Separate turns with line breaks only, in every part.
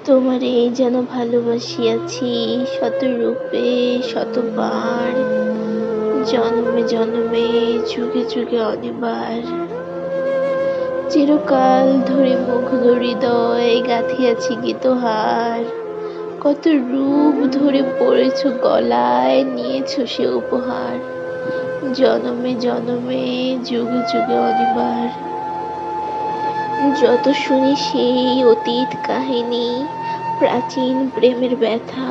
তোমারে যেন ভালোবাসিয়াছি শত রূপে শতবার, জন্মে জন্মে যুগে যুগে অনেকবার। চিরকাল ধরে মুগ্ধ হৃদয় গাঁথিয়াছি গীতহার, কত রূপ ধরে পড়েছ গলায় নিয়েছ সে উপহার, জনমে জনমে যুগে যুগে অনেকবার। যত শুনি সেই অতীত কাহিনী, প্রাচীন প্রেমের ব্যথা,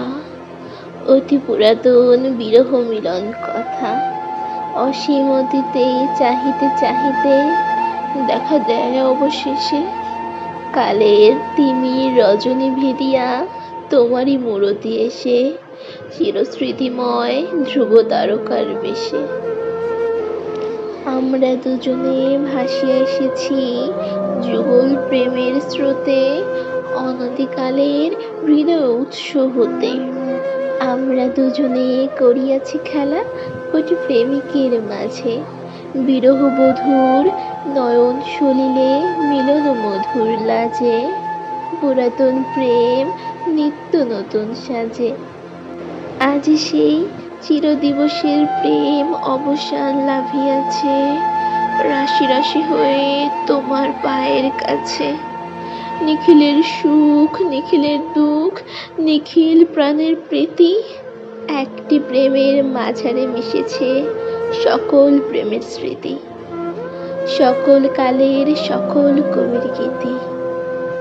অতি পুরাতন বিরহ মিলন কথা, অসীম অতীতে চাহিতে চাহিতে দেখা দেয় অবশেষে কালের তিমির রজনী ভেদিয়া তোমারই মূরতি এসে চিরস্মৃতিময় ধ্রুব তারকার বেশে। আমরা দুজনে ভাসিয়া এসেছি যুগল প্রেমের স্রোতে, অনতিকালের হৃদয় উৎস হতে। আমরা দুজনে করিয়াছি খেলা কোটি প্রেমিকের মাঝে, বিরহ বধুর নয়ন সলিলে মিলন মধুর লাজে, পুরাতন প্রেম নিত্য নতুন সাজে। আজ সেই চিরদিবসের প্রেম অবসান লাভিয়াছে, রাশি রাশি হয়ে তোমার পায়ের কাছে। নিখিলের সুখ নিখিলের দুঃখ নিখিল প্রাণের প্রীতি, একটি প্রেমের মাঝারে মিশেছে সকল প্রেমের স্মৃতি, সকল কালের সকল কবির গীতি।